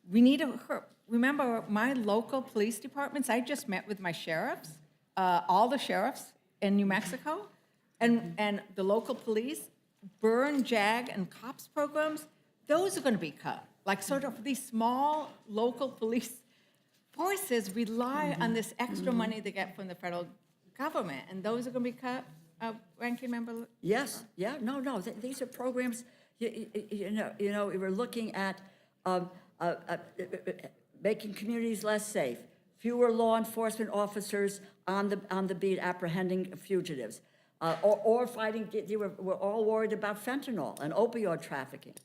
we need to, remember my local police departments, I just met with my sheriffs, all the sheriffs in New Mexico, and the local police, burn, JAG, and COPS programs, those are going to be cut. Like sort of these small local police forces rely on this extra money they get from the federal government, and those are going to be cut, Ranking Member? Yes, yeah, no, these are programs, we're looking at making communities less safe, fewer law enforcement officers on the beat apprehending fugitives, or fighting, we're all worried about fentanyl and opioid trafficking,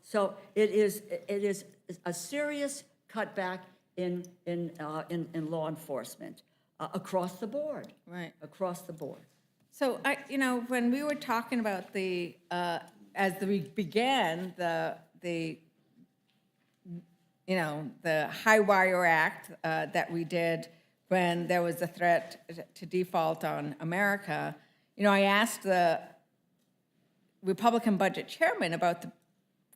So it is a serious cutback in law enforcement across the board. Right. Across the board. So, when we were talking about as we began the High Wire Act that we did when there was a threat to default on America, I asked the Republican budget chairman about the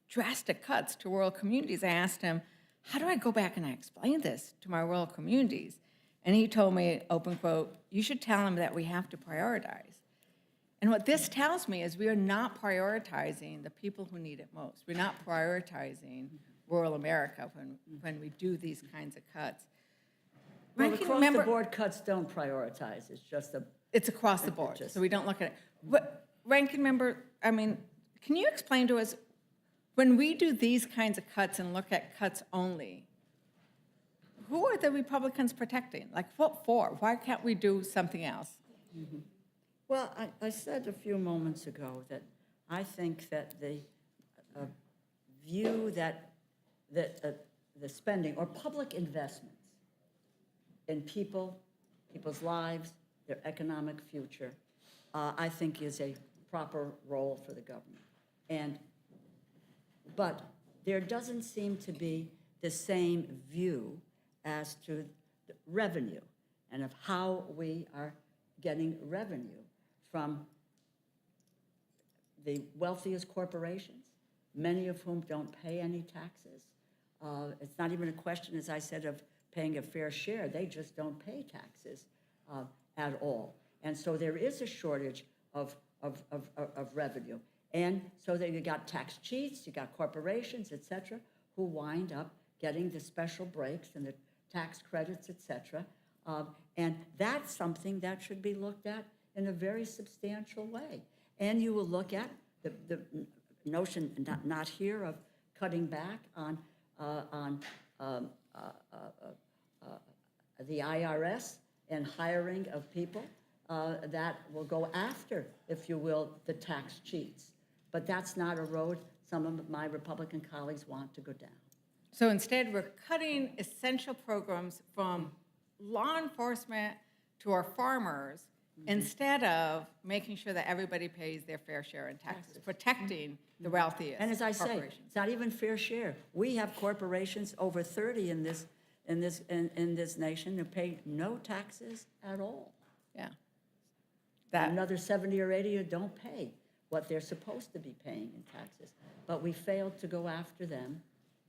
drastic cuts to rural communities. I asked him, how do I go back and I explain this to my rural communities? And he told me, open quote, you should tell them that we have to prioritize. And what this tells me is we are not prioritizing the people who need it most. We're not prioritizing rural America when we do these kinds of cuts. Well, across-the-board cuts don't prioritize. It's across the board, so we don't look at it. Ranking Member, can you explain to us, when we do these kinds of cuts and look at cuts only, who are the Republicans protecting? Like, what for? Why can't we do something else? Mm-hmm. Well, I said a few moments ago that I think that the view that the spending or public investments in people's lives, their economic future, I think is a proper role for the government. But there doesn't seem to be the same view as to revenue and of how we are getting revenue from the wealthiest corporations, many of whom don't pay any taxes. It's not even a question, as I said, of paying a fair share. They just don't pay taxes at all. And so there is a shortage of revenue. And so that you got tax cheats, you got corporations, et cetera, who wind up getting the special breaks and the tax credits, et cetera. And that's something that should be looked at in a very substantial way. And you will look at the notion, not here, of cutting back on the IRS and hiring of people that will go after, if you will, the tax cheats. But that's not a road some of my Republican colleagues want to go down. So instead, we're cutting essential programs from law enforcement to our farmers, instead of making sure that everybody pays their fair share in taxes, protecting the wealthiest. And as I say, it's not even fair share. We have corporations, over 30 in this nation, who pay no taxes at all. Yeah. Another 70 or 80 who don't pay what they're supposed to be paying in taxes. But we failed to go after them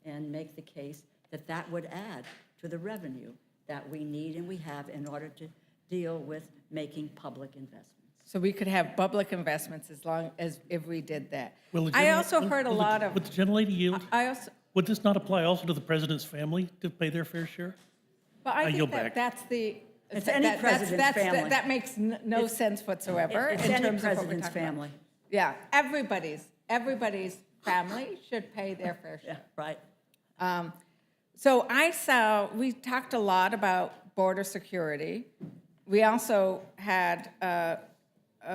and make the case that that would add to the revenue that we need and we have in order to deal with making public investments. So we could have public investments as long as if we did that. Would I also heard a lot of. Would the gentlelady yield? Would this not apply also to the president's family to pay their fair share? But I yield think back. that's the. It's any president's family. That makes no sense whatsoever. It's in any terms of what we're president's talking about. family. Yeah, everybody's family should pay their fair share. Yeah, right. So we talked a lot about border security. We also had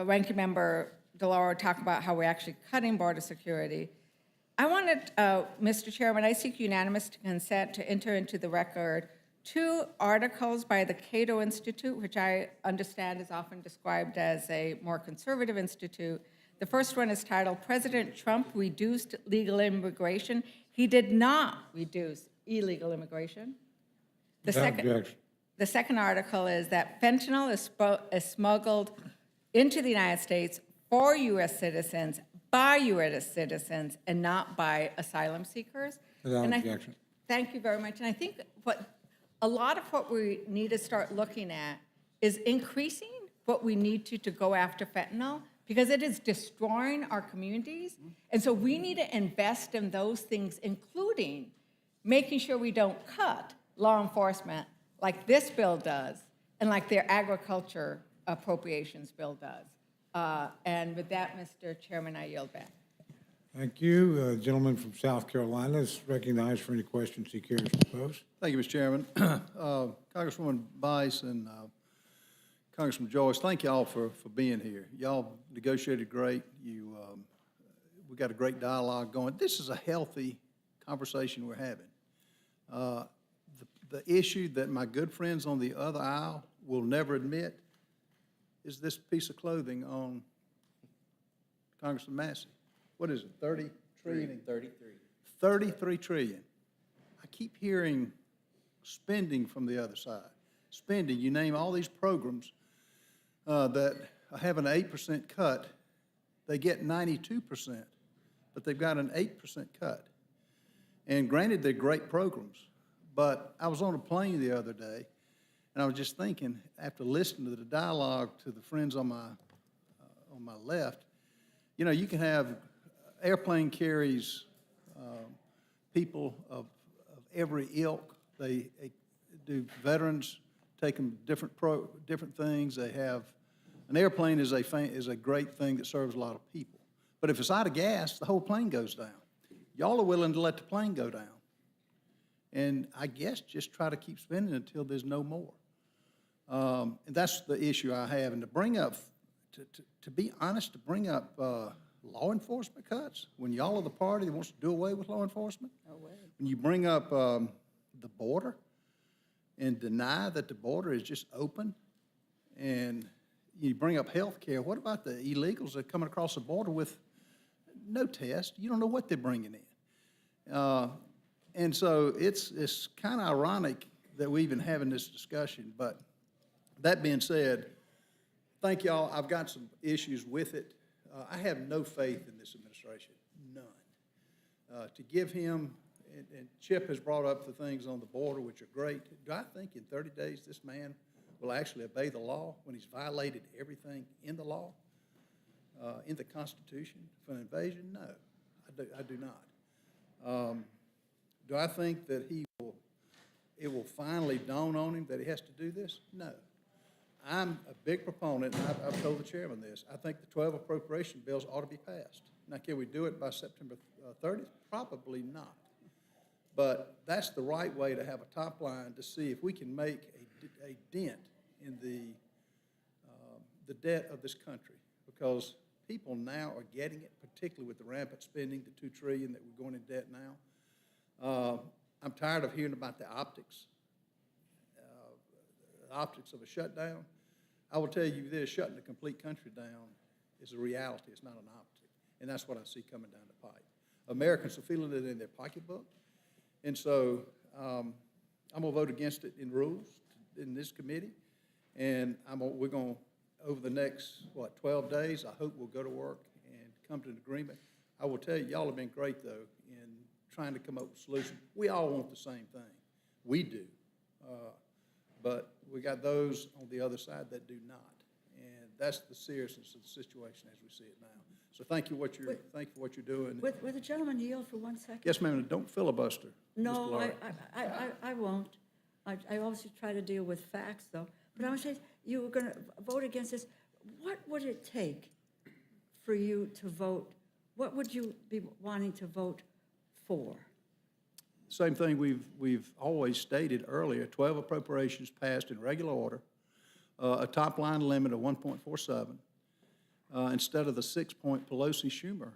Ranking Member DeLauro talk about how we're actually cutting border security. I wanted, Mr. Chairman, I seek unanimous consent to enter into the record 2 articles by the Cato Institute, which I understand is often described as a more conservative institute. The first one is titled, President Trump Reduced Legal Immigration. He did not reduce illegal immigration. The second article is that fentanyl is smuggled into the United States for U.S. citizens, by U.S. citizens, and not by asylum seekers. Without objection. Thank you very much. And I think a lot of what we need to start looking at is increasing what we need to go after fentanyl, because it is destroying our communities. And so we need to invest in those things, including making sure we don't cut law enforcement like this bill does and like their agriculture appropriations bill does. And with that, Mr. Chairman, I yield back. Thank you. Gentleman from South Carolina is recognized for any questions he cares to pose. Thank you, Mr. Chairman. Congresswoman Bice and Congressman Joyce, thank you all for being here. Y'all negotiated great. We got a great dialogue going. This is a healthy conversation we're having. The issue that my good friends on the other aisle will never admit is this piece of clothing on Congressman Massey. What is it, 30 trillion? 33. 33 trillion. I keep hearing spending from the other side. Spending, you name all these programs that have an 8% cut, they get 92%, but they've got an 8% cut. And granted, they're great programs, but I was on a plane the other day, and I was just thinking, after listening to the dialogue to the friends on my left, you know, you can have airplane carries people of every ilk. They do veterans, take them different things. They have, an airplane is a great thing that serves a lot of people. But if it's out of gas, the whole plane goes down. Y'all are willing to let the plane go down. And I guess just try to keep spending until there's no more. And that's the issue I have. And to bring up, to be honest, to bring up law enforcement cuts, when y'all are the party that wants to do away with law enforcement, when you bring up the border and deny that the border is just open, and you bring up health care, what about the illegals that are coming across the border with no test? You don't know what they're bringing in. And so it's kind of ironic that we're even having this discussion. But that being said, thank y'all. I've got some issues with it. I have no faith in this administration, none. To give him, and Chip has brought up the things on the border, which are great. Do I think in 30 days this man will actually obey the law when he's violated everything in the law, in the Constitution for an invasion? No, I do not. Do I think that it will finally dawn on him that he has to do this? No. I'm a big proponent, and I've told the chairman this. I think the 12 appropriation bills ought to be passed. Now, can we do it by September 30th? Probably not. But that's the right way to have a top line to see if we can make a dent in the debt of this country, because people now are getting it, particularly with the rampant spending, the $2 trillion that we're going in debt now. I'm tired of hearing about the optics of a shutdown. I will tell you this, shutting the complete country down is a reality. It's not an optic. And that's what I see coming down the pipe. Americans are feeling it in their pocketbook. And so I'm going to vote against it in rules in this committee. And we're going to, over the next, 12 days, I hope we'll go to work and come to an agreement. I will tell you, y'all have been great, though, in trying to come up with a solution. We all want the same thing. We do. But we got those on the other side that do not. And that's the seriousness of the situation as we see it now. So thank you thank you for what you're doing. Would the gentleman yield for 1 second? Yes, ma'am, don't filibuster. Mr. No, Lawrence. I won't. I always try to deal with facts, though. But I would say you were going to vote against this. What would it take for you to vote? What would you be wanting to vote for? Same thing we've always stated earlier, 12 appropriations passed in regular order, a top line limit of 1.47, instead of the 6-point Pelosi-Schumer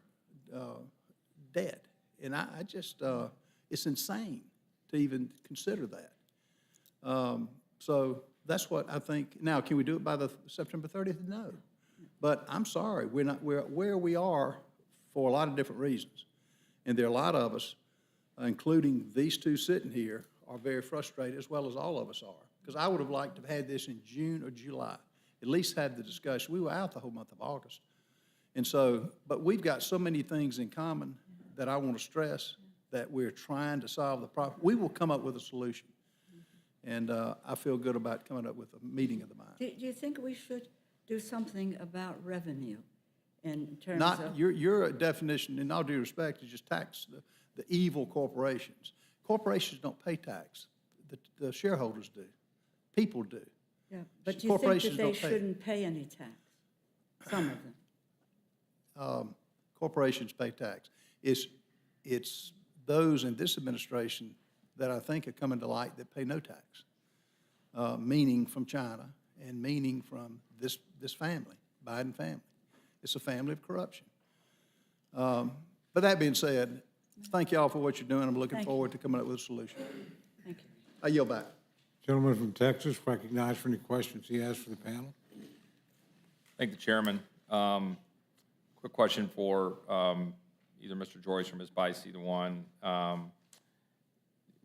debt. And I just, it's insane to even consider that. So that's what I think. Now, can we do it by the September 30th? No. But I'm sorry, we're where we are for a lot of different reasons. And there are a lot of us, including these two sitting here, are very frustrated, as well as all of us are. Because I would have liked to have had this in June or July, at least had the discussion. We were out the whole month of August. And so, but we've got so many things in common that I want to stress. that we're trying to solve the problem, we will come up with a solution. And I feel good about coming up with a meeting of the mind. Do you think we should do something about revenue in terms Not, of? your definition, in all due respect, is just tax the evil corporations. Corporations don't pay tax. The shareholders do. People do. Yeah, but do you think that Corporations they don't pay. shouldn't pay any tax? Some of them. Corporations pay tax. It's those in this administration that I think are coming to light that pay no tax, meaning from China and meaning from this family, Biden family. It's a family of corruption. But that being said, thank you all for what you're doing. I'm looking Thank forward to coming up with a solution. Thank you. I yield back. Gentleman from Texas, recognized for any questions he has for the panel. Thank the chairman. Quick question for either Mr. Joyce or Ms. Bice, either one.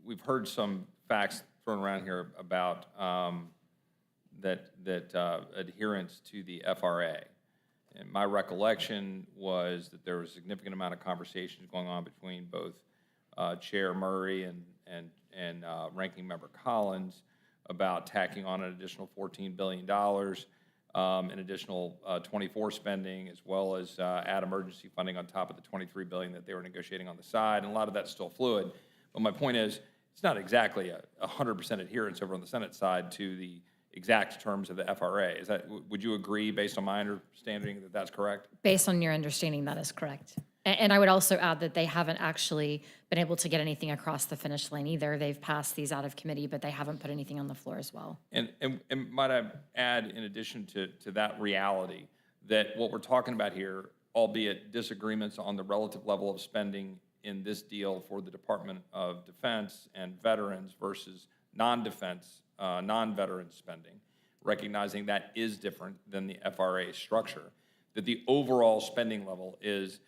We've heard some facts thrown around here about adherence to the FRA. And my recollection was that there was a significant amount of conversations going on between both Chair Murray and Ranking Member Collins about tacking on an additional $14 billion, an additional 24 spending, as well as add emergency funding on top of the $23 billion that they were negotiating on the side. And a lot of that's still fluid. But my point is, it's not exactly a 100% adherence over on the Senate side to the exact terms of the FRA. Is that, would you agree, based on my understanding, that that's correct? Based on your understanding, that is correct. And I would also add that they haven't actually been able to get anything across the finish line either. They've passed these out of committee, but they haven't put anything on the floor as well. And might I add, in addition to that reality, that what we're talking about here, albeit disagreements on the relative level of spending in this deal for the Department of Defense and veterans versus non-defense, non-veteran spending, recognizing that is different than the FRA structure, that the overall spending level is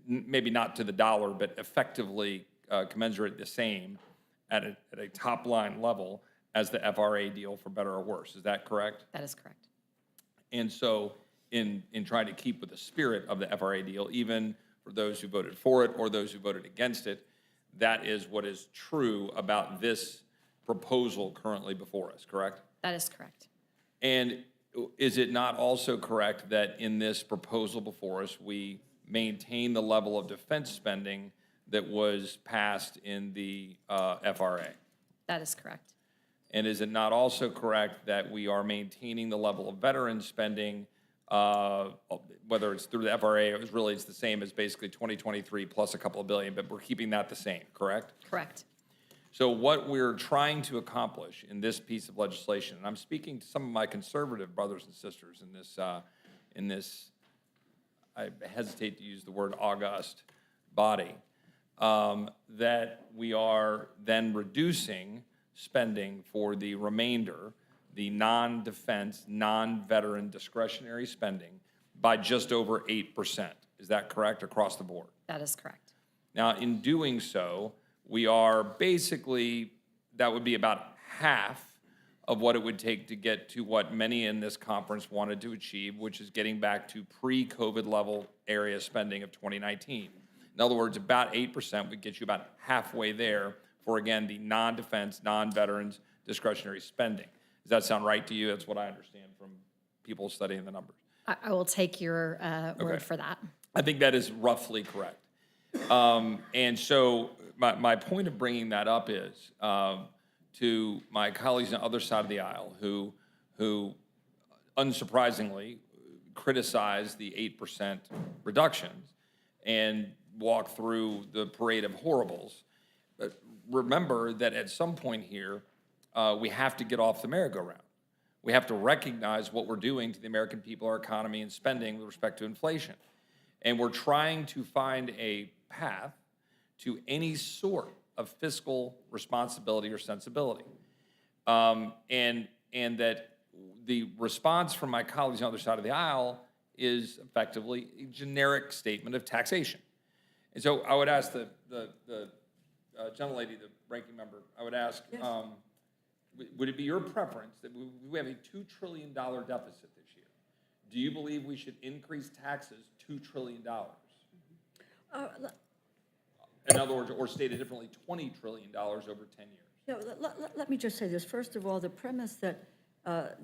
maybe not to the dollar, but effectively commensurate the same at a top line level as the FRA deal, for better or worse. Is that correct? That is correct. And so in trying to keep with the spirit of the FRA deal, even for those who voted for it or those who voted against it, that is what is true about this proposal currently before us, correct? That is correct. And is it not also correct that in this proposal before us, we maintain the level of defense spending that was passed in the FRA? That is correct. And is it not also correct that we are maintaining the level of veteran spending, whether it's through the FRA, it's the same as basically 2023 plus a couple of billion, but we're keeping that the same, correct? Correct. So what we're trying to accomplish in this piece of legislation, and I'm speaking to some of my conservative brothers and sisters in this, I hesitate to use the word august body, that we are then reducing spending for the remainder, the non-defense, non-veteran discretionary spending, by just over 8%. Is that correct, across the board? That is correct. Now, in doing so, we are basically, that would be about half of what it would take to get to what many in this conference wanted to achieve, which is getting back to pre-COVID level area spending of 2019. In other words, about 8% would get you about halfway there for, again, the non-defense, non-veterans discretionary spending. Does that sound right to you? That's what I understand from people studying the numbers. I will take your word for that. I think that is roughly correct. And so my point of bringing that up is to my colleagues on the other side of the aisle who unsurprisingly criticize the 8% reductions and walk through the parade of horribles. But remember that at some point here, we have to get off the merry-go-round. We have to recognize what we're doing to the American people, our economy, and spending with respect to inflation. And we're trying to find a path to any sort of fiscal responsibility or sensibility. And that the response from my colleagues on the other side of the aisle is effectively a generic statement of taxation. And so I would ask the gentlelady, the ranking member, I would ask, Yes. Would it be your preference that we have a $2 trillion deficit this year? Do you believe we should increase taxes $2 trillion? In other words, or stated differently, $20 trillion over 10 years. Yeah, let me just say this. First of all, the premise that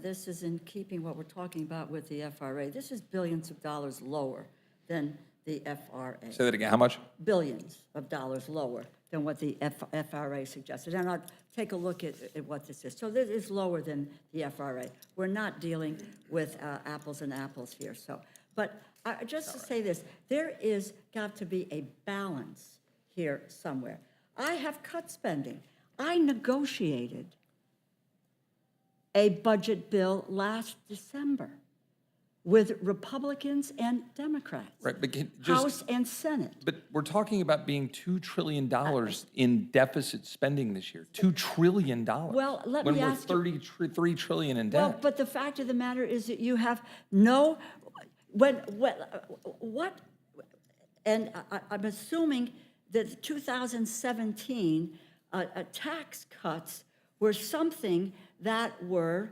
this is in keeping what we're talking about with the FRA, this is billions of dollars lower than the FRA. Say that again, how much? Billions of dollars lower than what the FRA suggested. And I'll take a look at what this is. So this is lower than the FRA. We're not dealing with apples and apples here. So, but just to say this, there is got to be a balance here somewhere. I have cut spending. I negotiated a budget bill last December with Republicans and Democrats. Right, but House and Senate. But we're talking about being $2 trillion in deficit spending this year. $2 trillion. Well, let me ask you- When we're $33 trillion in Well, debt. but the fact of the matter is that you have no, what, and I'm assuming that 2017 tax cuts were something that were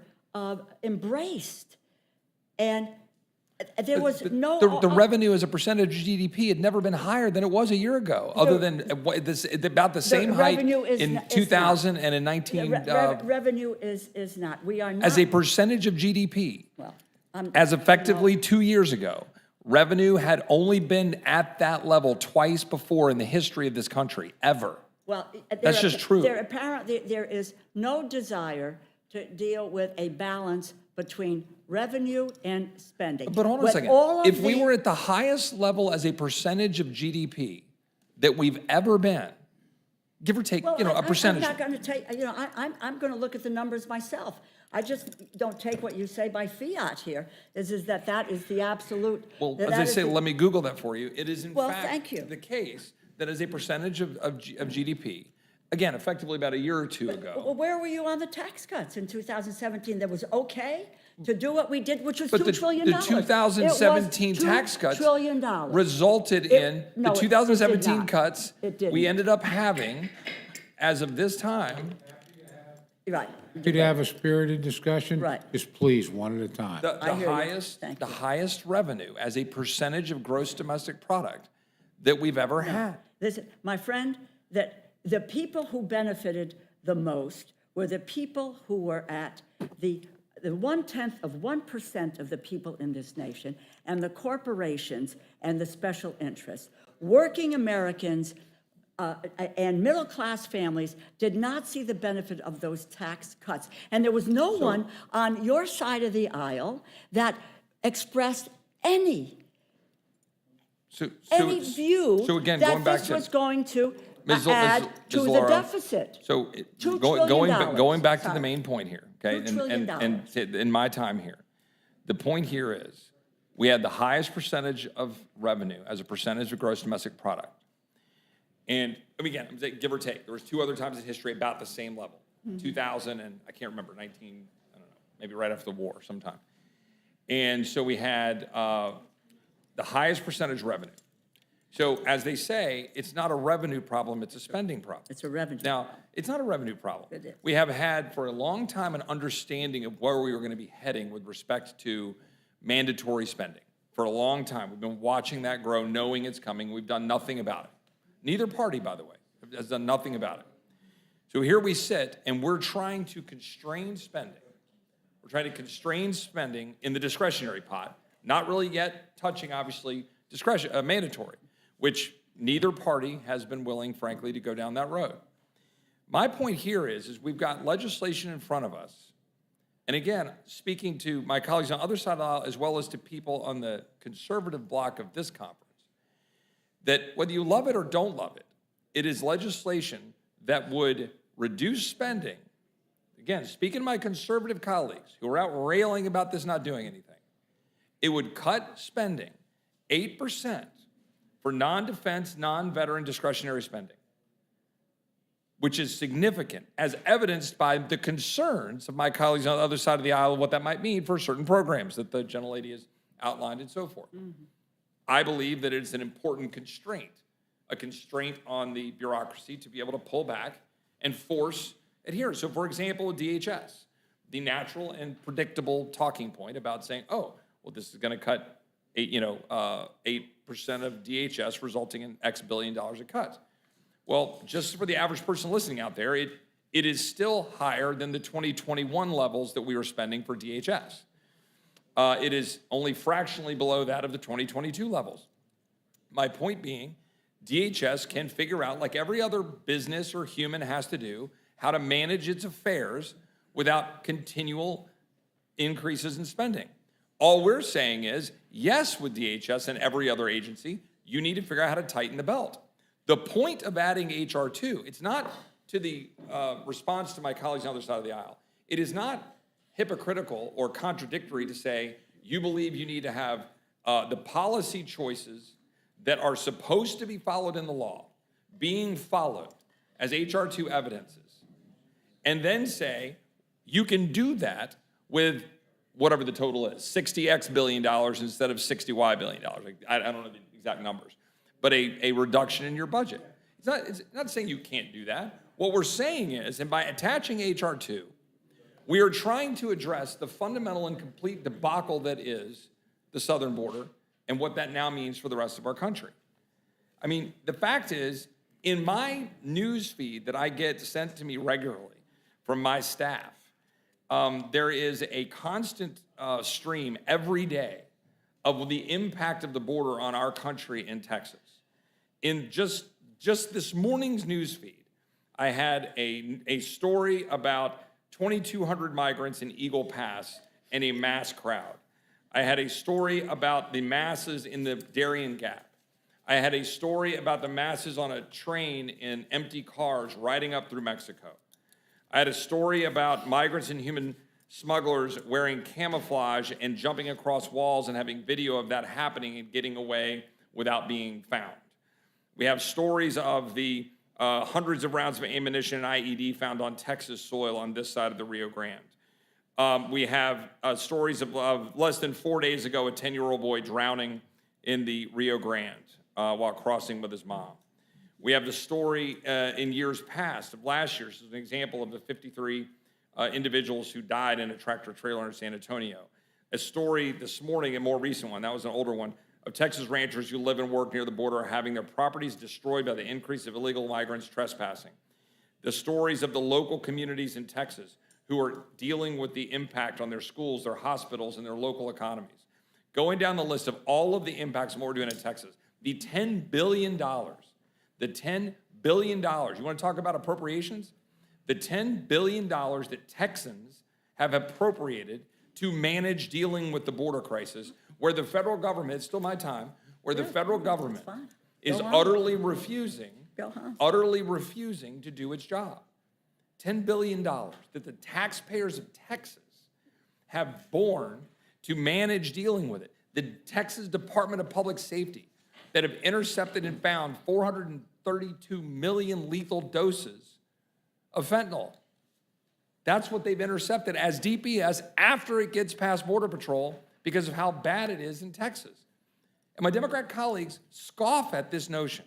embraced. And there was no. The revenue as a percentage of GDP had never been higher than it was a year ago, other than about the same height revenue is in not- 2000 and in 19. Revenue is not. We are not. As a percentage of GDP, Well, as effectively 2 years ago, revenue had only been at that level twice before in the history of this country, ever. Well, That's just true. Apparently, there is no desire to deal with a balance between revenue and spending. But hold on a With second. all of If we the- were at the highest level as a percentage of GDP that we've ever been, give or take, Well, a percentage. I'm not going to take, I'm going to look at the numbers myself. I just don't take what you say by fiat here, is that is the absolute. Well, that as I is say, the- let me Google that for you. It is in Well, fact thank you. the case that as a percentage of GDP, again, effectively about a year or two ago. Well, where were you on the tax cuts in 2017? That was okay to do what we did, which was But $2 trillion. the 2017 tax cuts $2 trillion. resulted in no, the it 2017 did not. cuts. It didn't. We ended up having, as of this time, Right. Happy to have a spirited discussion. Right. Just please, one at a time. the I hear you. highest, Thank the you. highest revenue as a percentage of gross domestic product that we've ever had. Listen, my friend, that the people who benefited the most were the people who were at the 0.1% of the people in this nation, and the corporations and the special interests. Working Americans and middle-class families did not see the benefit of those tax cuts. And there was no one on your side of the aisle that expressed any view So again, going that back this to. was going to Ms. add to the Laura, deficit. So $2 going trillion. back to the Sorry. main point here, okay? $2 trillion. And in my time here, the point here is we had the highest percentage of revenue as a percentage of gross domestic product. And again, I'm saying give or take, there was two other times in history about the same level, 2000 and I can't remember, I don't know, maybe right after the war sometime. And so we had the highest percentage revenue. So as they say, it's not a revenue problem, it's a spending problem. It's a revenue. Now, it's not a revenue problem. It is. We have had for a long time an understanding of where we were going to be heading with respect to mandatory spending. For a long time, we've been watching that grow, knowing it's coming. We've done nothing about it. Neither party, by the way, has done nothing about it. So here we sit, and we're trying to constrain spending. We're trying to constrain spending in the discretionary pot, not really yet touching, obviously, mandatory, which neither party has been willing, frankly, to go down that road. My point here is we've got legislation in front of us. And again, speaking to my colleagues on the other side of the aisle, as well as to people on the conservative block of this conference, that whether you love it or don't love it, it is legislation that would reduce spending. Again, speaking to my conservative colleagues who are out railing about this not doing anything, it would cut spending 8% for non-defense, non-veteran discretionary spending, which is significant, as evidenced by the concerns of my colleagues on the other side of the aisle of what that might mean for certain programs that the gentlelady has outlined and so forth. Mm-hmm. I believe that it's an important constraint, a constraint on the bureaucracy to be able to pull back and force adherence. So, for example, with DHS, the natural and predictable talking point about saying, oh, well, this is going to cut 8% of DHS, resulting in X billion dollars of cuts. Well, just for the average person listening out there, it is still higher than the 2021 levels that we were spending for DHS. It is only fractionally below that of the 2022 levels. My point being, DHS can figure out, like every other business or human has to do, how to manage its affairs without continual increases in spending. All we're saying is, yes, with DHS and every other agency, you need to figure out how to tighten the belt. The point of adding HR 2, it's not to the response to my colleagues on the other side of the aisle. It is not hypocritical or contradictory to say you believe you need to have the policy choices that are supposed to be followed in the law being followed, as HR 2 evidences, and then say you can do that with whatever the total is, $60X billion instead of $60Y billion. I don't know the exact numbers, but a reduction in your budget. It's not saying you can't do that. What we're saying is, and by attaching HR 2, we are trying to address the fundamental and complete debacle that is the southern border and what that now means for the rest of our country. I mean, the fact is, in my news feed that I get sent to me regularly from my staff, there is a constant stream every day of the impact of the border on our country in Texas. In just this morning's news feed, I had a story about 2,200 migrants in Eagle Pass and a mass crowd. I had a story about the masses in the Darien Gap. I had a story about the masses on a train in empty cars riding up through Mexico. I had a story about migrants and human smugglers wearing camouflage and jumping across walls and having video of that happening and getting away without being found. We have stories of the hundreds of rounds of ammunition and IED found on Texas soil on this side of the Rio Grande. We have stories of less than 4 days ago, a 10-year-old boy drowning in the Rio Grande while crossing with his mom. We have the story in years past of last year. This is an example of the 53 individuals who died in a tractor trailer in San Antonio. A story this morning, a more recent one, that was an older one, of Texas ranchers who live and work near the border are having their properties destroyed by the increase of illegal migrants trespassing. The stories of the local communities in Texas who are dealing with the impact on their schools, their hospitals, and their local economies. Going down the list of all of the impacts of what we're doing in Texas, the $10 billion, you want to talk about appropriations? The $10 billion that Texans have appropriated to manage dealing with the border crisis, where the federal government, it's still my time, where the federal government is utterly refusing to do its job. $10 billion that the taxpayers of Texas have borne to manage dealing with it. The Texas Department of Public Safety that have intercepted and found 432 million lethal doses of fentanyl. That's what they've intercepted as DPS after it gets past Border Patrol because of how bad it is in Texas. And my Democrat colleagues scoff at this notion.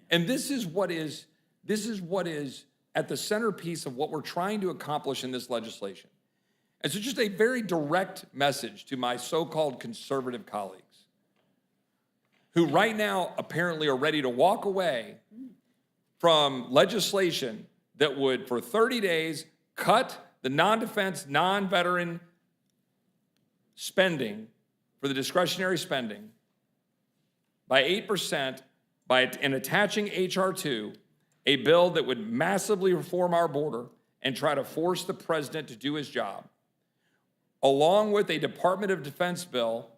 And this is what is at the centerpiece of what we're trying to accomplish in this legislation. And so just a very direct message to my so-called conservative colleagues who right now apparently are ready to walk away from legislation that would, for 30 days, cut the non-defense, non-veteran spending for the discretionary spending by 8% and attaching HR 2, a bill that would massively reform our border and try to force the president to do his job, along with a Department of Defense bill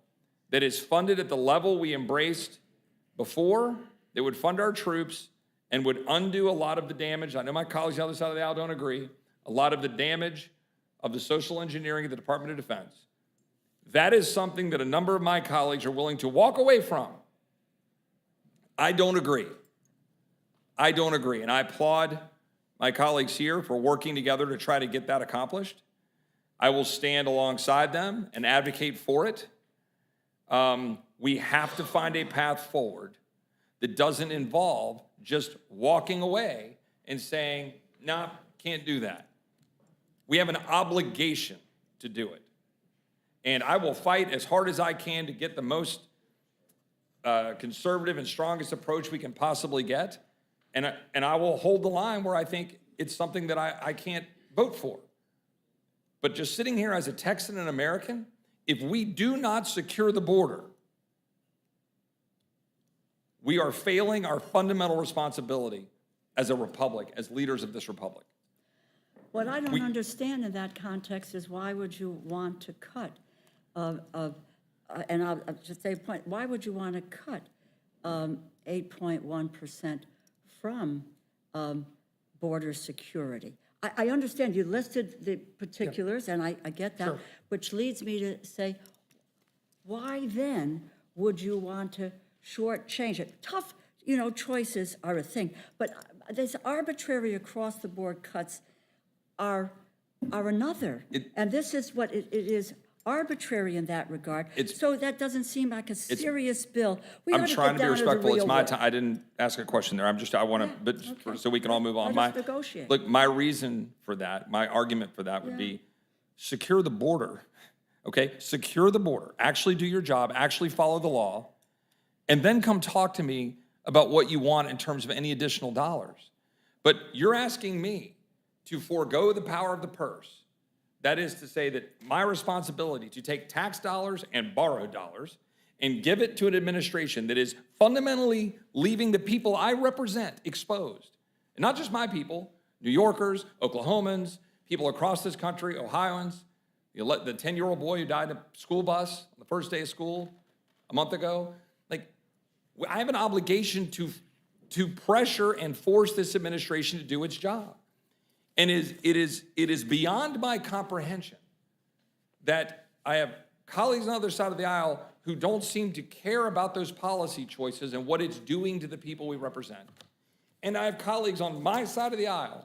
that is funded at the level we embraced before, that would fund our troops and would undo a lot of the damage. I know my colleagues on the other side of the aisle don't agree. A lot of the damage of the social engineering of the Department of Defense. That is something that a number of my colleagues are willing to walk away from. I don't agree. And I applaud my colleagues here for working together to try to get that accomplished. I will stand alongside them and advocate for it. We have to find a path forward that doesn't involve just walking away and saying, nah, can't do that. We have an obligation to do it. And I will fight as hard as I can to get the most conservative and strongest approach we can possibly get. And I will hold the line where I think it's something that I can't vote for. But just sitting here as a Texan and American, if we do not secure the border, we are failing our fundamental responsibility as a republic, as leaders of this republic. What I don't understand in that context is why would you want to cut, and I'll just say a point, why would you want to cut 8.1% from border security? I understand you listed the particulars, and I get that, which leads me to say, why then would you want to shortchange it? Tough, choices are a thing, but these arbitrary across-the-board cuts are another. And this is what it is, arbitrary in that regard. So that doesn't seem like a serious bill. We I'm ought to trying get to be down the respectful. It's real my work. time. I didn't ask a question there. I want to, but okay. so we can all move on. Let us negotiate. Look, my reason for that, my argument for that would be secure the border, okay? Secure the border. Actually do your job. Actually follow the law. And then come talk to me about what you want in terms of any additional dollars. But you're asking me to forego the power of the purse. That is to say that my responsibility to take tax dollars and borrowed dollars and give it to an administration that is fundamentally leaving the people I represent exposed. And not just my people, New Yorkers, Oklahomans, people across this country, Ohioans. You let the 10-year-old boy who died in a school bus on the first day of school a month ago. Like, I have an obligation to pressure and force this administration to do its job. And it is beyond my comprehension that I have colleagues on the other side of the aisle who don't seem to care about those policy choices and what it's doing to the people we represent. And I have colleagues on my side of the aisle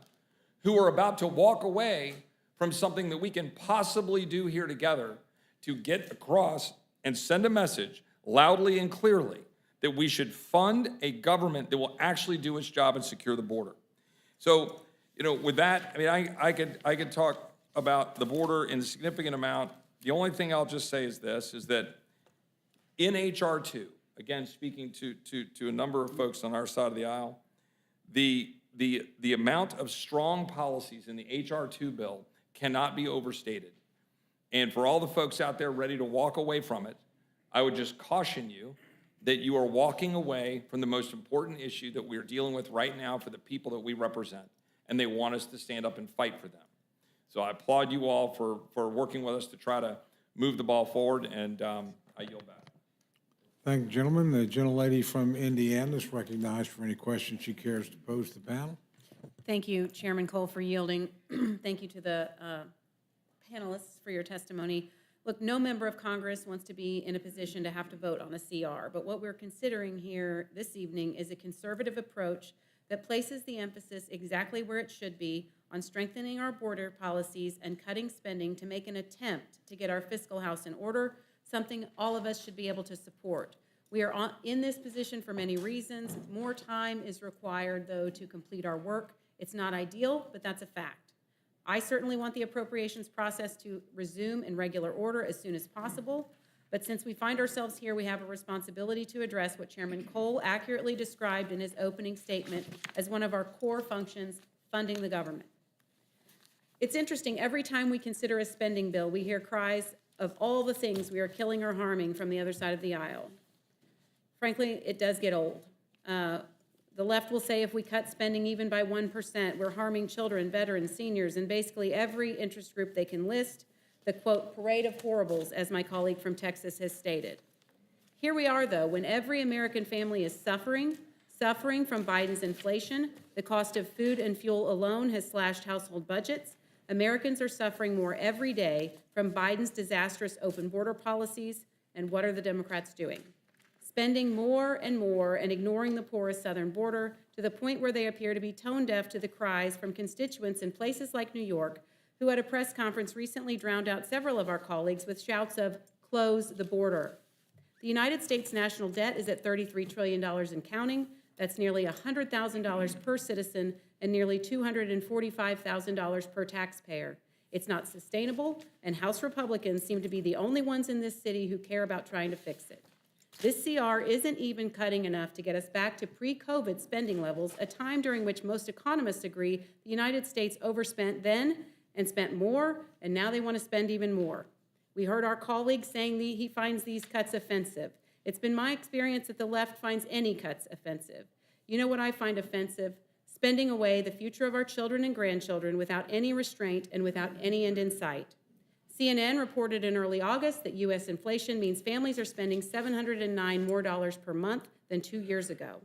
who are about to walk away from something that we can possibly do here together to get across and send a message loudly and clearly that we should fund a government that will actually do its job and secure the border. So, with that, I mean, I could talk about the border in a significant amount. The only thing I'll just say is this, is that in H.R. 2, again, speaking to a number of folks on our side of the aisle, the amount of strong policies in the H.R. 2 bill cannot be overstated. And for all the folks out there ready to walk away from it, I would just caution you that you are walking away from the most important issue that we're dealing with right now for the people that we represent. And they want us to stand up and fight for them. So I applaud you all for working with us to try to move the ball forward, and I yield back. Thank you, gentlemen. The gentlelady from Indiana is recognized for any questions she cares to pose to the panel. Thank you, Chairman Cole, for yielding. Thank you to the panelists for your testimony. Look, no member of Congress wants to be in a position to have to vote on a CR, but what we're considering here this evening is a conservative approach that places the emphasis exactly where it should be on strengthening our border policies and cutting spending to make an attempt to get our fiscal house in order, something all of us should be able to support. We are in this position for many reasons. More time is required, though, to complete our work. It's not ideal, but that's a fact. I certainly want the appropriations process to resume in regular order as soon as possible. But since we find ourselves here, we have a responsibility to address what Chairman Cole accurately described in his opening statement as one of our core functions, funding the government. It's interesting, every time we consider a spending bill, we hear cries of all the things we are killing or harming from the other side of the aisle. Frankly, it does get old. The left will say if we cut spending even by 1%, we're harming children, veterans, seniors, and basically every interest group they can list. The, quote, parade of horribles, as my colleague from Texas has stated. Here we are, though, when every American family is suffering from Biden's inflation. The cost of food and fuel alone has slashed household budgets. Americans are suffering more every day from Biden's disastrous open border policies. And what are the Democrats doing? Spending more and more and ignoring the porous southern border to the point where they appear to be tone deaf to the cries from constituents in places like New York, who at a press conference recently drowned out several of our colleagues with shouts of, close the border. The United States national debt is at $33 trillion and counting. That's nearly $100,000 per citizen and nearly $245,000 per taxpayer. It's not sustainable, and House Republicans seem to be the only ones in this city who care about trying to fix it. This CR isn't even cutting enough to get us back to pre-COVID spending levels, a time during which most economists agree the United States overspent then and spent more, and now they want to spend even more. We heard our colleague saying he finds these cuts offensive. It's been my experience that the left finds any cuts offensive. You know what I find offensive? Spending away the future of our children and grandchildren without any restraint and without any end in sight. CNN reported in early August that U.S. inflation means families are spending $709 more per month than 2 years ago.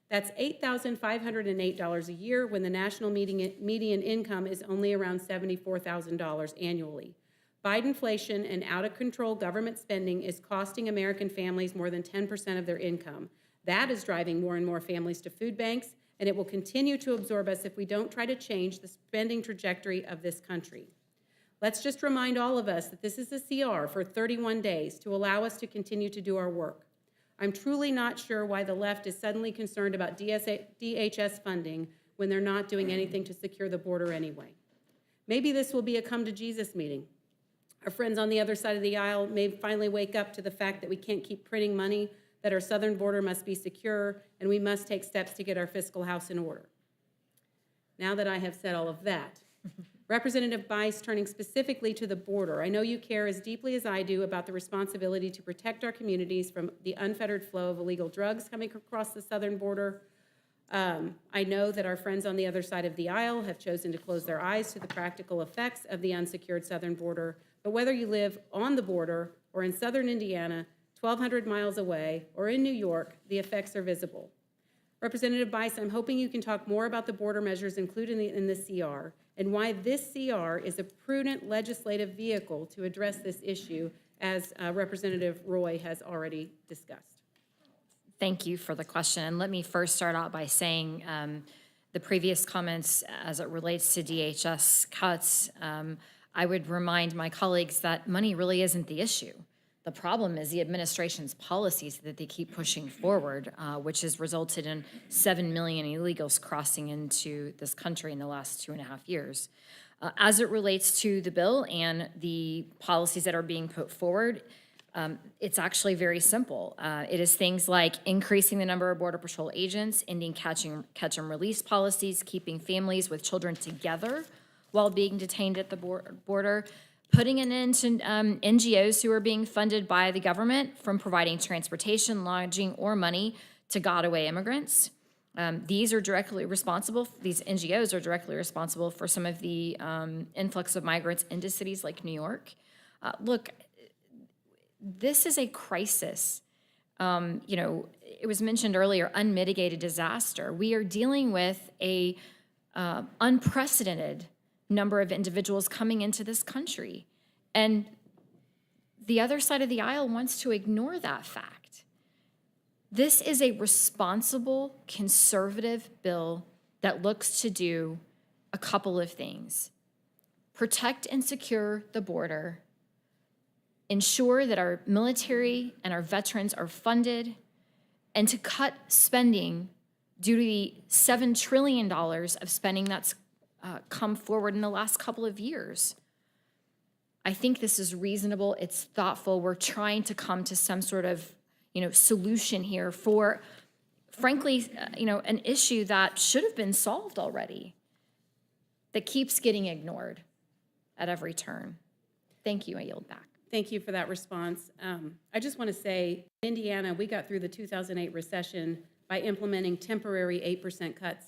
That's $8,508 a year when the national median income is only around $74,000 annually. Bidenflation and out-of-control government spending is costing American families more than 10% of their income. That is driving more and more families to food banks, and it will continue to absorb us if we don't try to change the spending trajectory of this country. Let's just remind all of us that this is a CR for 31 days to allow us to continue to do our work. I'm truly not sure why the left is suddenly concerned about DHS funding when they're not doing anything to secure the border anyway. Maybe this will be a come to Jesus meeting. Our friends on the other side of the aisle may finally wake up to the fact that we can't keep printing money, that our southern border must be secure, and we must take steps to get our fiscal house in order. Now that I have said all of that, Representative Bice, turning specifically to the border, I know you care as deeply as I do about the responsibility to protect our communities from the unfettered flow of illegal drugs coming across the southern border. I know that our friends on the other side of the aisle have chosen to close their eyes to the practical effects of the unsecured southern border, but whether you live on the border or in southern Indiana, 1,200 miles away, or in New York, the effects are visible. Representative Bice, I'm hoping you can talk more about the border measures included in the CR and why this CR is a prudent legislative vehicle to address this issue, as Representative Roy has already discussed. Thank you for the question. And let me first start out by saying the previous comments as it relates to DHS cuts, I would remind my colleagues that money really isn't the issue. The problem is the administration's policies that they keep pushing forward, which has resulted in 7 million illegals crossing into this country in the last 2.5 years. As it relates to the bill and the policies that are being put forward, it's actually very simple. It is things like increasing the number of Border Patrol agents, ending catch and release policies, keeping families with children together while being detained at the border, putting an end to NGOs who are being funded by the government from providing transportation, lodging, or money to got-away immigrants. These NGOs are directly responsible for some of the influx of migrants into cities like New York. Look, this is a crisis. It was mentioned earlier, unmitigated disaster. We are dealing with a unprecedented number of individuals coming into this country. And the other side of the aisle wants to ignore that fact. This is a responsible, conservative bill that looks to do a couple of things. Protect and secure the border, ensure that our military and our veterans are funded, and to cut spending due to the $7 trillion of spending that's come forward in the last couple of years. I think this is reasonable. It's thoughtful. We're trying to come to some sort of, solution here for, frankly, an issue that should have been solved already, that keeps getting ignored at every turn. Thank you. I yield back. Thank you for that response. I just want to say, in Indiana, we got through the 2008 recession by implementing temporary 8% cuts.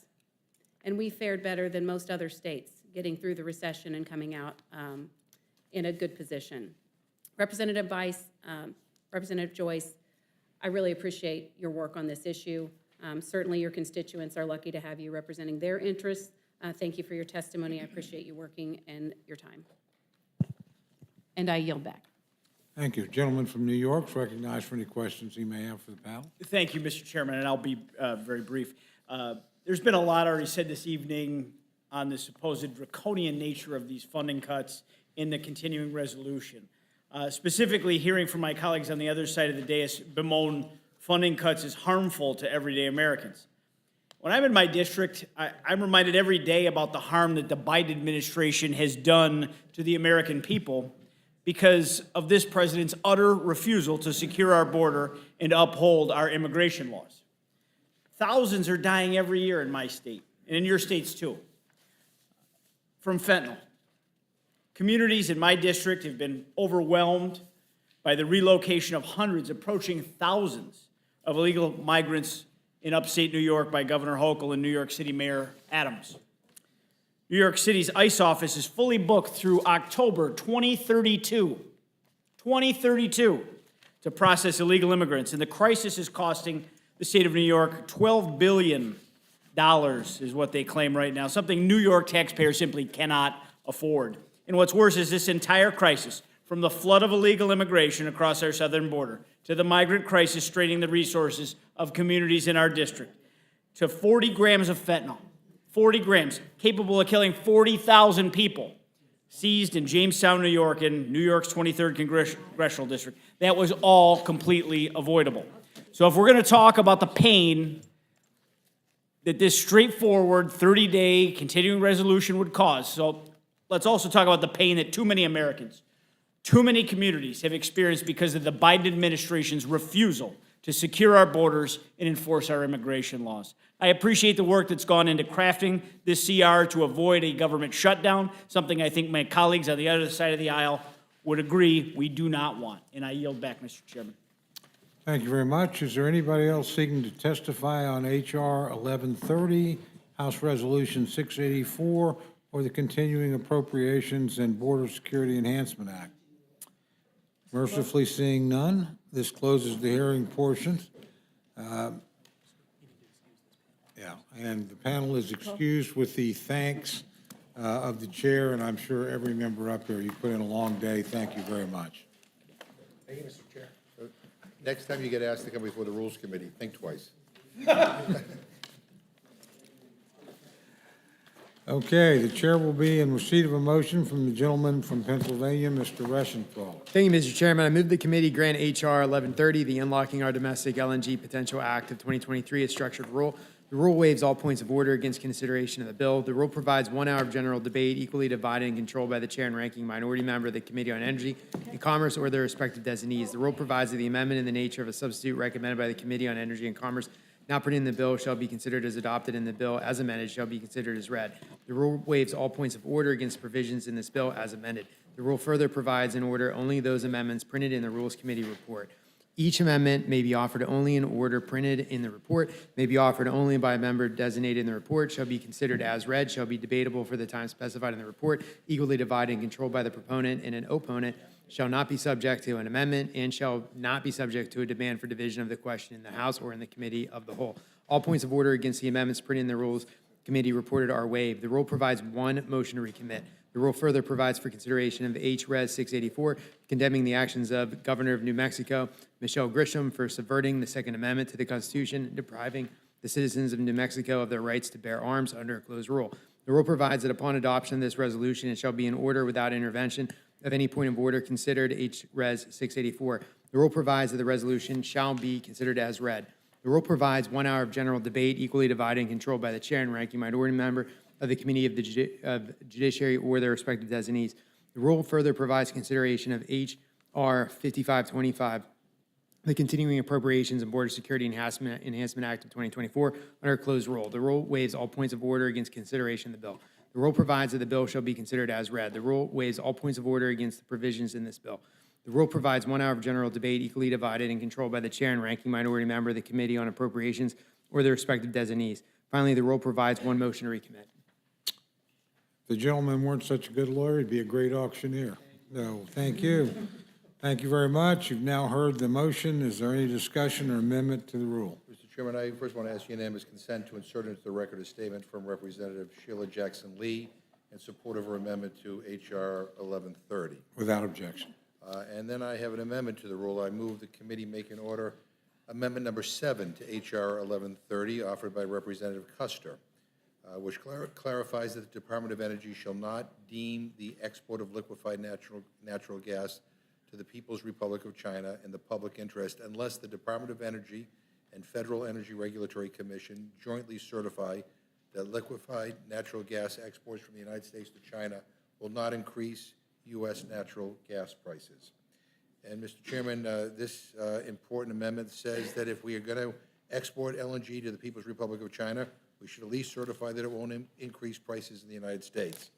And we fared better than most other states getting through the recession and coming out in a good position. Representative Bice, Representative Joyce, I really appreciate your work on this issue. Certainly your constituents are lucky to have you representing their interests. Thank you for your testimony. I appreciate you working and your time. And I yield back. Thank you. Gentleman from New York is recognized for any questions he may have for the panel. Thank you, Mr. Chairman, and I'll be very brief. There's been a lot already said this evening on the supposed draconian nature of these funding cuts in the continuing resolution. Specifically, hearing from my colleagues on the other side of the dais bemoan funding cuts as harmful to everyday Americans. When I'm in my district, I'm reminded every day about the harm that the Biden administration has done to the American people because of this president's utter refusal to secure our border and uphold our immigration laws. Thousands are dying every year in my state, and in your states too, from fentanyl. Communities in my district have been overwhelmed by the relocation of hundreds, approaching thousands of illegal migrants in upstate New York by Governor Hochul and New York City Mayor Adams. New York City's ICE office is fully booked through October 2032, to process illegal immigrants, and the crisis is costing the state of New York $12 billion is what they claim right now, something New York taxpayers simply cannot afford. And what's worse is this entire crisis, from the flood of illegal immigration across our southern border to the migrant crisis straining the resources of communities in our district, to 40 grams of fentanyl, 40 grams, capable of killing 40,000 people, seized in Jamestown, New York, in New York's 23rd Congressional District. That was all completely avoidable. So if we're going to talk about the pain that this straightforward 30-day continuing resolution would cause, so let's also talk about the pain that too many Americans, too many communities have experienced because of the Biden administration's refusal to secure our borders and enforce our immigration laws. I appreciate the work that's gone into crafting this CR to avoid a government shutdown, something I think my colleagues on the other side of the aisle would agree we do not want. And I yield back, Mr. Chairman. Thank you very much. Is there anybody else seeking to testify on H.R. 1130, House Resolution 684, or the Continuing Appropriations and Border Security Enhancement Act? Mercifully seeing none, this closes the hearing portions. And the panel is excused with the thanks of the chair, and I'm sure every member up here. You put in a long day. Thank you very much. Thank you, Mr. Chair. Next time you get asked to come before the Rules Committee, think twice. Okay, the chair will be in receipt of a motion from the gentleman from Pennsylvania, Mr. Reschenthal. Thank you, Mr. Chairman. I move the committee grant H.R. 1130, the Unlocking Our Domestic LNG Potential Act of 2023, a structured rule. The rule waives all points of order against consideration of the bill. The rule provides 1 hour of general debate equally divided and controlled by the chair and ranking minority member of the Committee on Energy and Commerce or their respective designees. The rule provides that the amendment in the nature of a substitute recommended by the Committee on Energy and Commerce not printed in the bill shall be considered as adopted, and the bill as amended shall be considered as read. The rule waives all points of order against provisions in this bill as amended. The rule further provides in order only those amendments printed in the Rules Committee report. Each amendment may be offered only in order printed in the report, may be offered only by a member designated in the report, shall be considered as read, shall be debatable for the time specified in the report, equally divided and controlled by the proponent and an opponent, shall not be subject to an amendment, and shall not be subject to a demand for division of the question in the House or in the committee of the whole. All points of order against the amendments printed in the Rules Committee reported are waived. The rule provides 1 motion to recommit. The rule further provides for consideration of H.Res. 684, condemning the actions of Governor of New Mexico, Michelle Grisham, for subverting the Second Amendment to the Constitution, depriving the citizens of New Mexico of their rights to bear arms under a closed rule. The rule provides that upon adoption of this resolution, it shall be in order without intervention of any point of order considered H.Res. 684. The rule provides that the resolution shall be considered as read. The rule provides 1 hour of general debate equally divided and controlled by the chair and ranking minority member of the Committee of the Judiciary or their respective designees. The rule further provides consideration of H.R. 5525, the Continuing Appropriations and Border Security Enhancement Act of 2024, under a closed rule. The rule waives all points of order against consideration of the bill. The rule provides that the bill shall be considered as read. The rule waives all points of order against the provisions in this bill. The rule provides 1 hour of general debate equally divided and controlled by the chair and ranking minority member of the Committee on Appropriations or their respective designees. Finally, the rule provides 1 motion to recommit. If the gentleman weren't such a good lawyer, he'd be a great auctioneer. So, thank you. Thank you very much. You've now heard the motion. Is there any discussion or amendment to the rule? Mr. Chairman, I first want to ask unanimous consent to insert into the record a statement from Representative Sheila Jackson Lee in support of her amendment to H.R. 1130. Without objection. And then I have an amendment to the rule. I move the committee make an order amendment number 7 to H.R. 1130 offered by Representative Custer, which clarifies that the Department of Energy shall not deem the export of liquefied natural gas to the People's Republic of China in the public interest unless the Department of Energy and Federal Energy Regulatory Commission jointly certify that liquefied natural gas exports from the United States to China will not increase, U.S. natural gas prices. And, Mr. Chairman, this important amendment says that if we are going to export LNG to the People's Republic of China, we should at least certify that it won't increase prices in the United States.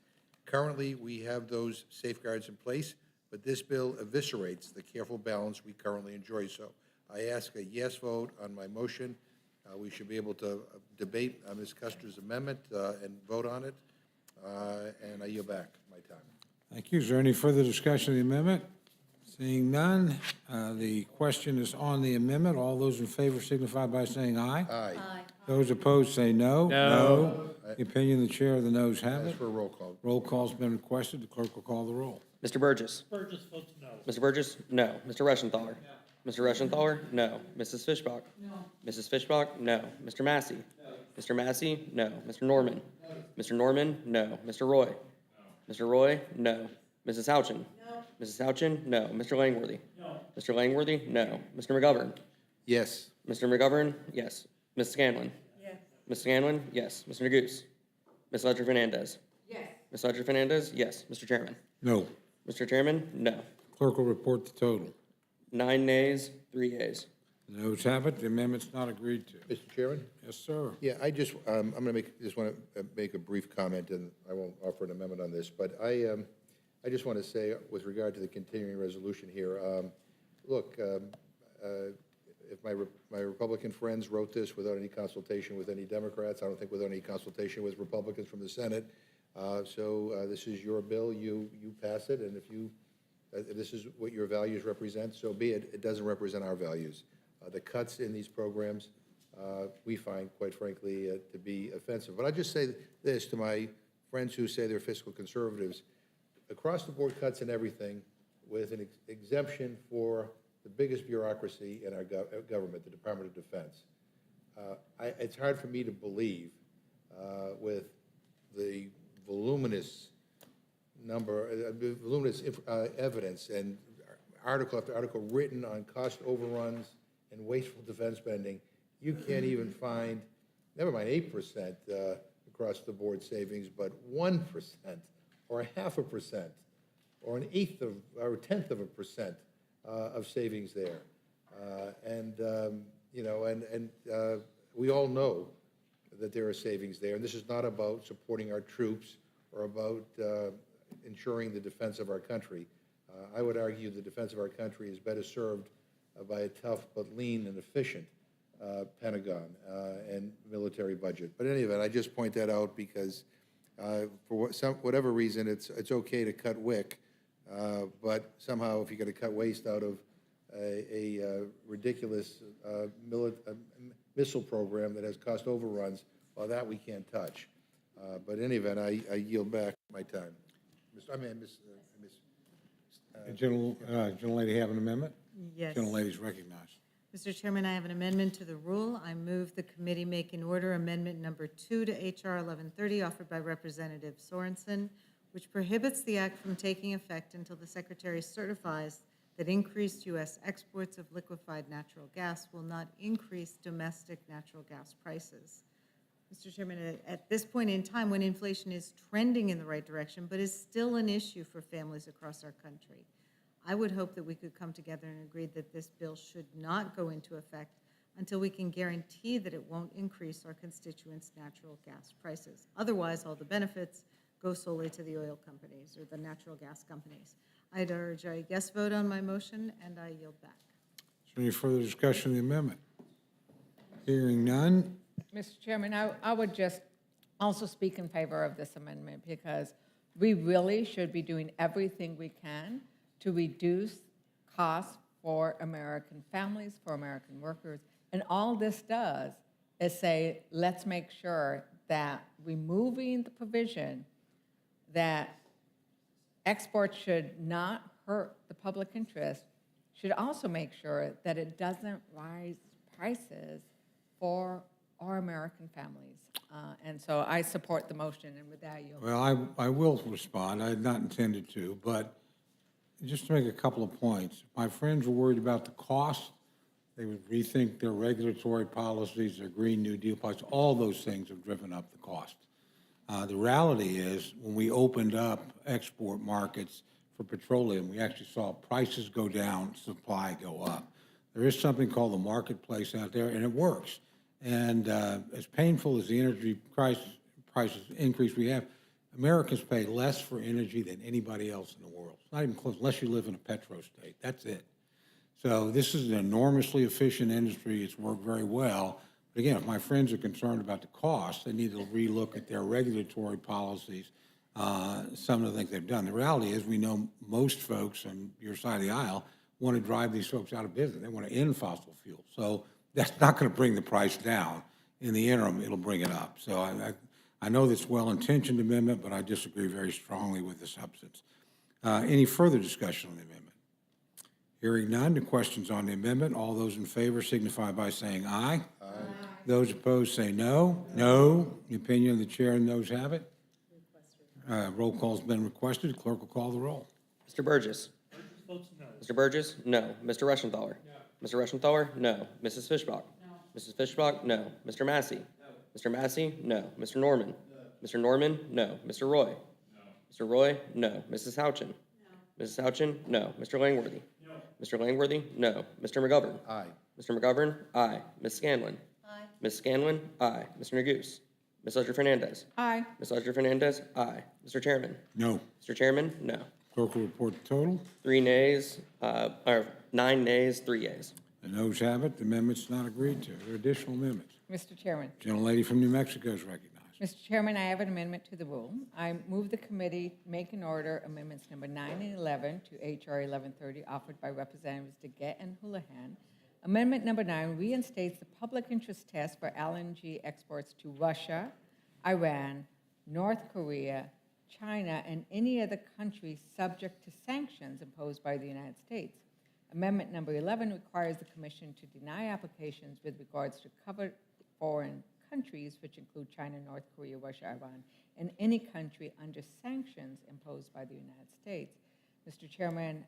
Currently, we have those safeguards in place, but this bill eviscerates the careful balance we currently enjoy. So I ask a yes vote on my motion. We should be able to debate Ms. Custer's amendment and vote on it. And I yield back my time. Thank you. Is there any further discussion of the amendment? Seeing none, the question is on the amendment. All those in favor signify by saying aye. Aye. Those opposed say no. No. The opinion of the chair, the noes have Ask it. for a roll call. Roll call's been requested. The clerk will call the roll. Mr. Burgess. Burgess votes no. Mr. Burgess, no. Mr. Reschenthaler. Mr. Reschenthaler, no. Mrs. Fishbach. No. Mrs. Fishbach, no. Mr. Massey. Mr. Massey, no. Mr. Norman. Mr. Norman, no. Mr. Roy. Mr. Roy, no. Mrs. Houchin. Mrs. Houchin, no. Mr. Langworthy. Mr. Langworthy, no. Mr. McGovern. Yes. Mr. McGovern, yes. Ms. Scanlon. Yes. Ms. Scanlon, yes. Mr. Neguse. Ms. Ledger Fernandez. Yes. Ms. Ledger Fernandez, yes. Mr. Chairman. No. Mr. Chairman, no. Clerk will report the total. 9 nays, 3 yeas. The noes have it. The amendment's not agreed to. Mr. Chairman? Yes, sir. Yeah, I just, I'm going to just want to make a brief comment, and I won't offer an amendment on this, but I just want to say, with regard to the continuing resolution here, look, if my Republican friends wrote this without any consultation with any Democrats, I don't think without any consultation with Republicans from the Senate. So this is your bill. You pass it, and if this is what your values represent, so be it. It doesn't represent our values. The cuts in these programs, we find, quite frankly, to be offensive. But I just say this to my friends who say they're fiscal conservatives: across-the-board cuts in everything, with an exemption for the biggest bureaucracy in our government, the Department of Defense. It's hard for me to believe, with the voluminous evidence and article after article written on cost overruns and wasteful defense spending, you can't even find, never mind 8% across-the-board savings, but 1% or 0.5% or an eighth of, or a tenth of a percent of savings there. We all know that there are savings there, and this is not about supporting our troops or about ensuring the defense of our country. I would argue the defense of our country is better served by a tough but lean and efficient Pentagon and military budget. But in any event, I just point that out because for whatever reason, it's okay to cut WIC, but somehow if you're going to cut waste out of a ridiculous missile program that has cost overruns, well, that we can't touch. But in any event, I yield back my time. Gentlelady have an amendment? Yes. Gentlelady's recognized. Mr. Chairman, I have an amendment to the rule. I move the committee make in order amendment number 2 to H.R. 1130 offered by Representative Sorensen, which prohibits the act from taking effect until the Secretary certifies that increased U.S. exports of liquefied natural gas will not increase domestic natural gas prices. Mr. Chairman, at this point in time, when inflation is trending in the right direction, but is still an issue for families across our country, I would hope that we could come together and agree that this bill should not go into effect until we can guarantee that it won't increase our constituents' natural gas prices. Otherwise, all the benefits go solely to the oil companies or the natural gas companies. I'd urge a yes vote on my motion, and I yield back. Is there any further discussion of the amendment? Hearing none. Mr. Chairman, I would just also speak in favor of this amendment because we really should be doing everything we can to reduce costs for American families, for American workers. And all this does is say, let's make sure that removing the provision that exports should not hurt the public interest should also make sure that it doesn't rise prices for our American families. And so I support the motion, and with that, you'll... Well, I will respond. I had not intended to, but just to make a couple of points. If my friends were worried about the cost, they would rethink their regulatory policies, their Green New Deal policies. All those things have driven up the cost. The reality is, when we opened up export markets for petroleum, we actually saw prices go down, supply go up. There is something called the marketplace out there, and it works. And as painful as the energy prices increase we have, Americans pay less for energy than anybody else in the world. It's not even close, unless you live in a petro state. That's it. So this is an enormously efficient industry. It's worked very well. But again, if my friends are concerned about the cost, they need to relook at their regulatory policies, some of the things they've done. The reality is we know most folks on your side of the aisle want to drive these folks out of business. They want to end fossil fuels. So that's not going to bring the price down. In the interim, it'll bring it up. So I know this well-intentioned amendment, but I disagree very strongly with the substance. Any further discussion on the amendment? Hearing none, the questions on the amendment. All those in favor signify by saying aye. Aye. Those opposed say no. No. The opinion of the chair and those have it. Roll call's been requested. Clerk will call the roll. Mr. Burgess. Mr. Burgess, no. Mr. Reschenthaler. Mr. Reschenthaler, no. Mrs. Fishbach. Mrs. Fishbach, no. Mr. Massey. Mr. Massey, no. Mr. Norman. Mr. Norman, no. Mr. Roy. Mr. Roy, no. Mrs. Houchin. Mrs. Houchin, no. Mr. Langworthy. Mr. Langworthy, no. Mr. McGovern. Aye. Mr. McGovern, aye. Ms. Scanlon. Aye. Ms. Scanlon, aye. Mr. Neguse. Ms. Ledger Fernandez. Aye. Ms. Ledger Fernandez, aye. Mr. Chairman. No. Mr. Chairman, no. Clerk will report the total. 9 nays, 3 yeas. The noes have it. The amendment's not agreed to. Are there additional amendments? Mr. Chairman. Gentlelady from New Mexico is recognized. Mr. Chairman, I have an amendment to the rule. I move the committee make and order amendments number 9 and 11 to H.R. 1130 offered by Representatives DeGette and Houlihan. Amendment number 9 reinstates the public interest test for LNG exports to Russia, Iran, North Korea, China, and any other country subject to sanctions imposed by the United States. Amendment number 11 requires the Commission to deny applications with regards to covered foreign countries, which include China, North Korea, Russia, Iran, and any country under sanctions imposed by the United States. Mr. Chairman,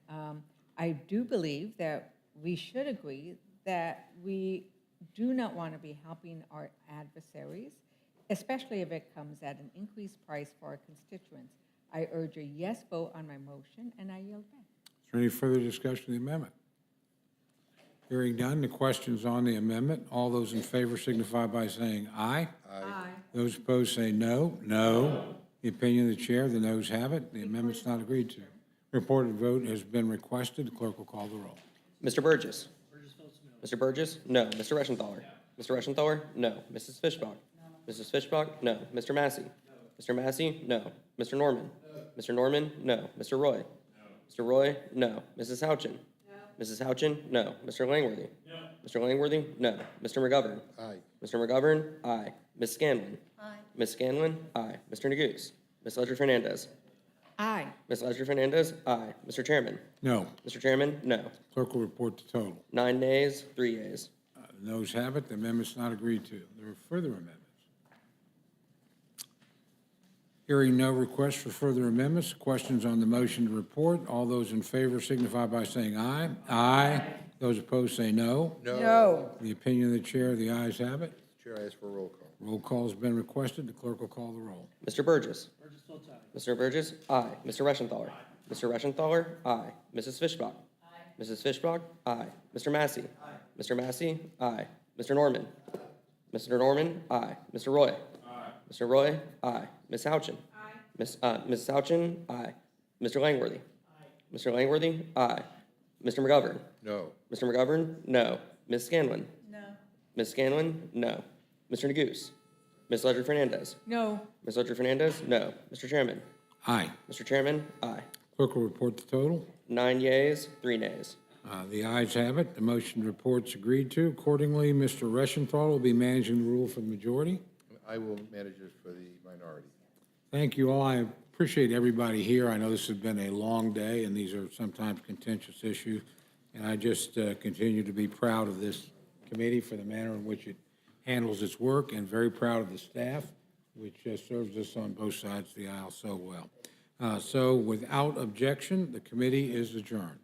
I do believe that we should agree that we do not want to be helping our adversaries, especially if it comes at an increased price for our constituents. I urge a yes vote on my motion, and I yield back. Is there any further discussion of the amendment? Hearing none, the questions on the amendment. All those in favor signify by saying aye. Aye. Those opposed say no. No. The opinion of the chair, the noes have it. The amendment's not agreed to. Reported vote has been requested. The clerk will call the roll. Mr. Burgess. Mr. Burgess, no. Mr. Reschenthaler. Mr. Reschenthaler, no. Mrs. Fishbach. Mrs. Fishbach, no. Mr. Massey. Mr. Massey, no. Mr. Norman. Mr. Norman, no. Mr. Roy. Mr. Roy, no. Mrs. Houchin. Mrs. Houchin, no. Mr. Langworthy. Mr. Langworthy, no. Mr. McGovern. Aye. Mr. McGovern, aye. Ms. Scanlon. Aye. Ms. Scanlon, aye. Mr. Neguse. Ms. Ledger Fernandez. Aye. Ms. Ledger Fernandez, aye. Mr. Chairman. No. Mr. Chairman, no. Clerk will report the total. 9 nays, 3 yeas. The noes have it. The amendment's not agreed to. There are further amendments. Hearing no requests for further amendments, questions on the motion to report. All those in favor signify by saying aye. Aye. Those opposed say no. No. The opinion of the chair, the ayes have it. Chair, I ask for a roll call. Roll call has been requested. The clerk will call the roll. Mr. Burgess. Mr. Burgess, aye. Mr. Reschenthaler. Mr. Reschenthaler, aye. Mrs. Fishbach. Mrs. Fishbach, aye. Mr. Massey. Mr. Massey, aye. Mr. Norman. Mr. Norman, aye. Mr. Roy. Mr. Roy, aye. Ms. Houchin. Ms. Houchin, aye. Mr. Langworthy. Mr. Langworthy, aye. Mr. McGovern. No. Mr. McGovern, no. Ms. Scanlon. No. Ms. Scanlon, no. Mr. Neguse. Ms. Ledger Fernandez. No. Ms. Ledger Fernandez, no. Mr. Chairman. Aye. Mr. Chairman, aye. Clerk will report the total. 9 yeas, 3 nays. The ayes have it. The motion report's agreed to. Accordingly, Mr. Reschenthal will be managing the rule for the majority. I will manage it for the minority. Thank you all. I appreciate everybody here. I know this has been a long day, and these are sometimes contentious issues. And I just continue to be proud of this committee for the manner in which it handles its work, and very proud of the staff, which serves us on both sides of the aisle so well. So without objection, the committee is adjourned.